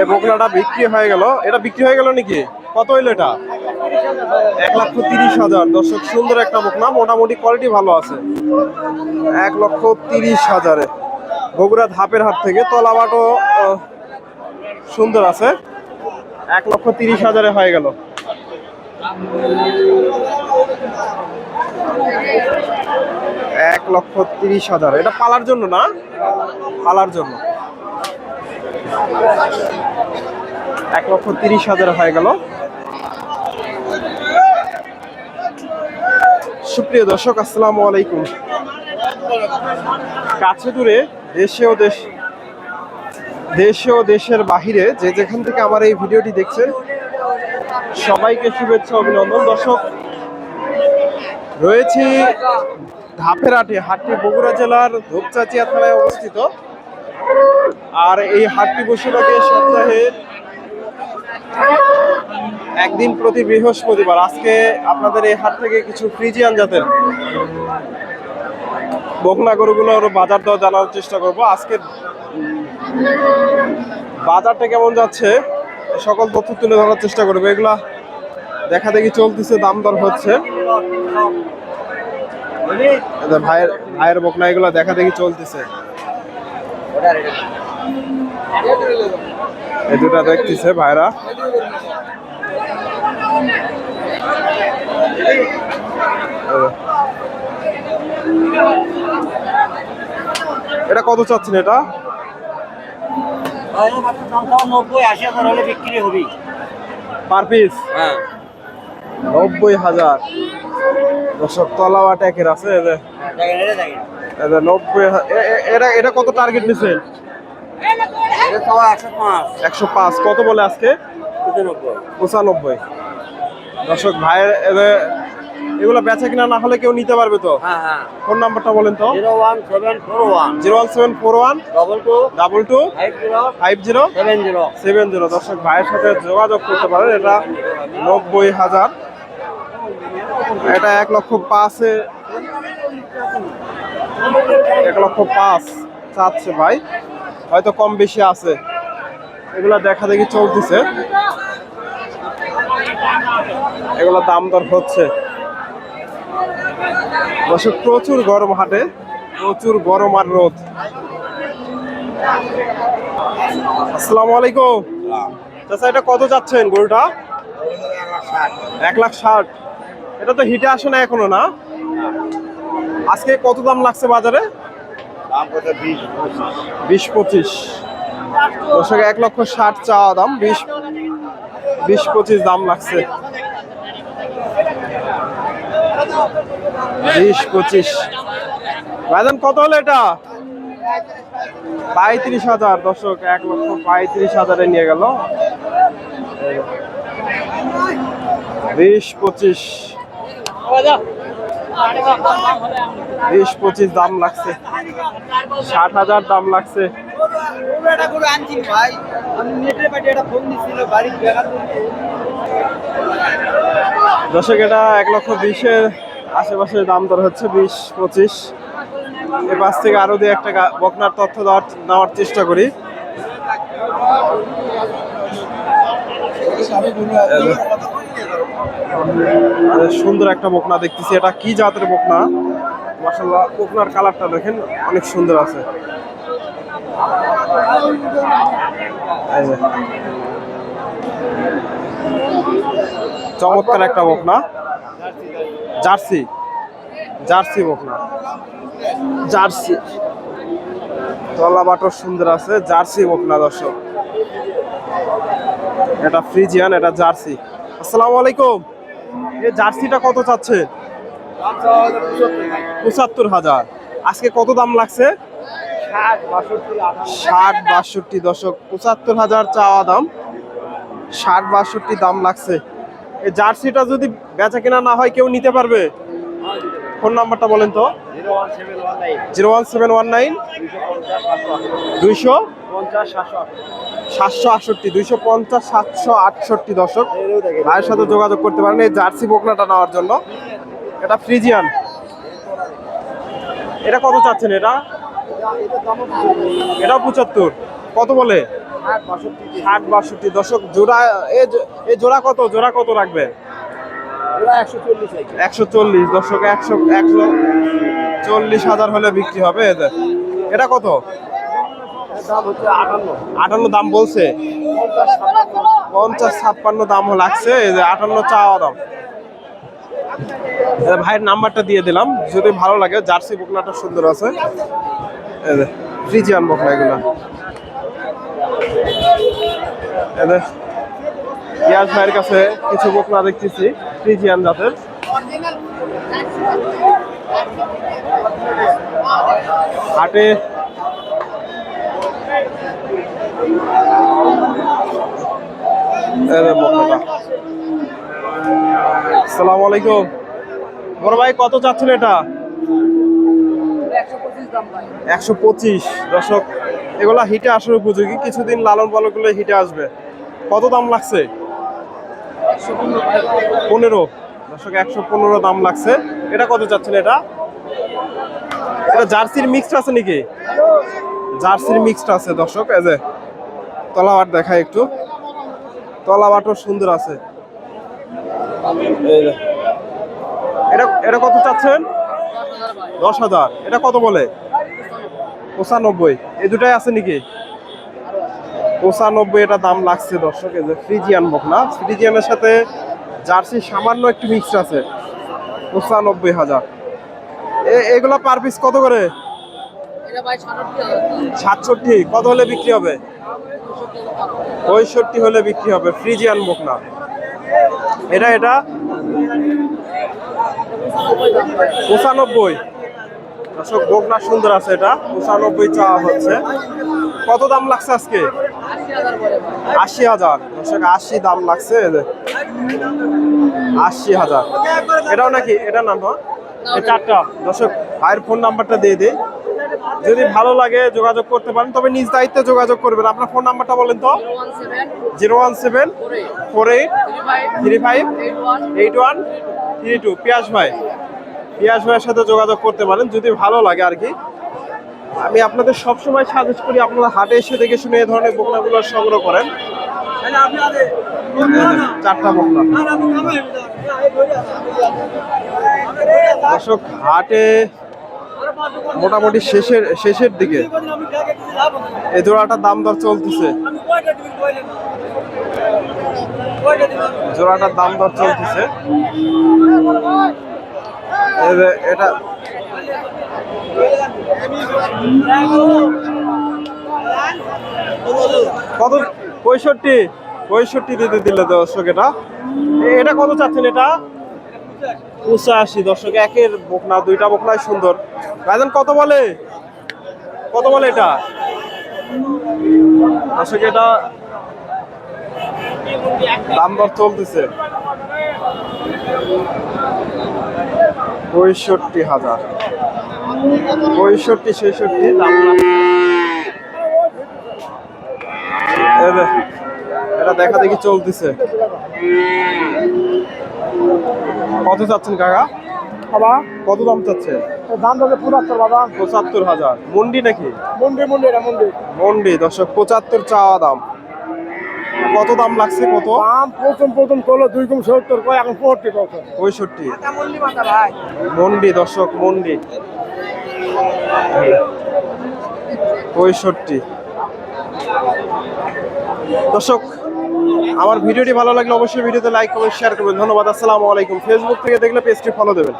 এই বকনাটা বিক্রি হয়ে গেল। এটা বিক্রি হয়ে গেল নাকি? কত হইলো এটা? 1,30,000। দর্শক, সুন্দর একটা বকনা, মোটামুটি কোয়ালিটি ভালো আছে। 1,30,000-এ বগুড়া ধাপের হাট থেকে। তলাবাটও সুন্দর আছে। 1,30,000-এ হয়ে গেল। $1,30,000। এটা পালার জন্য না? পালার জন্য। 1,30,000 হয়ে গেল। সুপ্রিয় দর্শক, আসসালামু আলাইকুম। কাছে দূরে, দেশে ও দেশের বাহিরে যে যেখান থেকে আমার এই ভিডিওটি দেখছেন, সবাইকে শুভেচ্ছা, অভিনন্দন। দর্শক, রয়েছি ধাপের হাটে। হাটটি বগুড়া জেলার ধূপচাচিয়া থানায় অবস্থিত। আর এই হাটটি বসে থাকে সপ্তাহে একদিন প্রতি বৃহস্পতিবার। আজকে আপনাদের এই হাট থেকে কিছু ফ্রিজিয়ান জাতের বকনা গরুগুলোর বাজার দর জানার চেষ্টা করব। আজকে বাজারটা কেমন যাচ্ছে সকল তথ্য তুলে ধরার চেষ্টা করবো। এগুলা দেখা দেখি চলতেছে, দাম দর হচ্ছে। ভাইয়ের বকনা এগুলো দেখা দেখি চলতেছে। এই দুটা দেখতেছে ভাইরা। এটা কত চাচ্ছেন? এটা 90-80,000 হলে বিক্রি হবে পার পিস। হ্যাঁ, 90,000। দর্শক, তলাওয়া ট্যাকের আছে। 90,000। এটা কত টার্গেট নিছেন? 105। কত বলে আজকে? 95। দর্শক, ভাইয়ের এগুলো বেচা কিনা না হলে কেউ নিতে পারবে তো? হ্যাঁ। ফোন নাম্বারটা বলেন তো। 01741 01741 22 50 দর্শক, ভাইয়ের সাথে যোগাযোগ করতে পারেন। এটা 90,000। এটা 1,05,000 1,05,000 চাচ্ছে ভাই, হয়তো কম বেশি আছে। এগুলা দেখা দেখি চলতেছে, এগুলা দাম দর হচ্ছে। দর্শক, প্রচুর গরম হাটে, প্রচুর গরম আর রোদ। আসসালামু আলাইকুম। চাচা, এটা কত যাচ্ছেন গরুটা? 1,60,000। এটা তো হিটে আসে না এখনো, না? আজকে কত দাম লাগছে বাজারে? 20-25। দর্শক, 1,60,000 চাওয়া দাম, 20-25 দাম লাগছে। 20-25। ভাইজান, কত হলো এটা? 35,000। দর্শক, 1,35,000-এ নিয়ে গেল। 20-25 দাম লাগছে। 60,000 দাম লাগছে। দর্শক, এটা 1,20,000-এর আশেপাশে দাম দর হচ্ছে। 20-25। এর পাশ থেকে আরো দিয়ে একটা বকনার তথ্য নেওয়ার চেষ্টা করি। সুন্দর একটা বকনা দেখতেছি। এটা কি জাতের বকনা? মাশাআল্লাহ, বকনার কালারটা দেখেন, অনেক সুন্দর আছে। চমৎকার একটা বকনা, জার্সি বকনা। জার্সি তলা বাটর সুন্দর আছে, জার্সি বকনা। দর্শক, এটা ফ্রিজিয়ান, এটা জার্সি। আসসালামু আলাইকুম। এই জার্সিটা কত চাচ্ছে? 75,000। আজকে কত দাম লাগছে? 60-62। দর্শক, 75,000 চাওয়া দাম, 60-62 দাম লাগছে। এই জার্সিটা যদি বেচা কিনা না হয়, কেউ নিতে পারবে? ফোন নাম্বারটা বলেন তো। 01719 200-768 250-768। দর্শক, ভাইয়ের সাথে যোগাযোগ করতে পারেন এই জার্সি বকনাটা নেওয়ার জন্য। এটা ফ্রিজিয়ান। এটা কত চাচ্ছেন? এটা 75। কত বলে? 60-62 দর্শক জোড়া এই জোড়া কত রাখবে? 140 দর্শক 140,000 হলে বিক্রি হবে এদের। এটা কত? 58 দাম বলছে, 50-56 দাম লাগছে, এই যে 58 চাওয়া দাম। ভাইয়ের নাম্বারটা দিয়ে দিলাম, যদি ভালো লাগে। জার্সি বকনাটা সুন্দর আছে, ফ্রিজিয়ান বকনা এগুলা। পিয়াজ ভাইয়ের কাছে কিছু বকনা দেখতেছি ফ্রিজিয়ান জাতের। হাটে বকনাটা। আসসালামু আলাইকুম বড় ভাই, কত চাচ্ছেন এটা? 125 দর্শক, এগুলা হিটে আসার উপযোগী, কিছুদিন লালন পালন করলে হিটে আসবে। কত দাম লাগছে? 15 দর্শক, 115 দাম লাগছে। এটা কত চাচ্ছেন? এটা জার্সির মিক্সড আছে নাকি? জার্সির মিক্সড আছে দর্শক। এই যে তলাবাট দেখায় একটু, তলাবাটও সুন্দর আছে। এটা কত চাচ্ছেন? 10,000। এটা কত বলে? 95। এই দুটাই আছে নাকি? 95 এটা দাম লাগছে দর্শক। এই যে ফ্রিজিয়ান বকনা, ফ্রিজিয়ানের সাথে জার্সি সামান্য একটু মিক্সড আছে। 95,000। এগুলো পার পিস কত করে? 67। কত হলে বিক্রি হবে? 65 হলে বিক্রি হবে। ফ্রিজিয়ান বকনা। এটা 95 দর্শক, বকনা সুন্দর আছে। এটা 95 চাওয়া হচ্ছে। কত দাম লাগছে আজকে? 80,000 দর্শক, 80 দাম লাগছে। 80,000। এটাও নাকি? এটা না, এই চারটা দর্শক। ভাইয়ের ফোন নাম্বারটা দিয়ে দিই, যদি ভালো লাগে যোগাযোগ করতে পারেন, তবে নিজ দায়িত্বে যোগাযোগ করবেন। আপনার ফোন নাম্বারটা বলেন তো। 01748358132। পিয়াস ভাইয়ের সাথে যোগাযোগ করতে পারেন যদি ভালো লাগে আর কি। আমি আপনাদের সবসময় সাজেস্ট করি আপনারা হাটে এসে দেখে শুনে এই ধরনের বকনাগুলো সংগ্রহ করেন। চারটা বকনা দর্শক, হাটে মোটামুটি শেষের দিকে। এই জোড়াটার দাম দর চলতেছে, এটা কত? 65 দিতে দিলে দর্শক। এটা কত চাচ্ছেন? এটা 85 দর্শক। একের বকনা, দুইটা বকনাই সুন্দর। ভাইজান কত বলে এটা দর্শক? এটা দাম দর চলতেছে 65,000, 65-66 দাম। এটা দেখা দেখি চলতেছে। কত চাচ্ছেন কাকা? বাবা কত দাম চাচ্ছে? দাম যাচ্ছে 75 বাবা। 75,000। মন্ডি নাকি? মন্ডি দর্শক, 75 চাওয়া দাম। কত দাম লাগছে? কত দাম? প্রথম করলো 2,70 কয়, এখন 65। মন্ডি দর্শক, মন্ডি 65 দর্শক। আমার ভিডিওটি ভালো লাগলে অবশ্যই ভিডিওতে লাইক কমেন্ট শেয়ার করবেন। ধন্যবাদ। আসসালামু আলাইকুম। ফেসবুক থেকে দেখলে পেজটি ফলো দেবেন।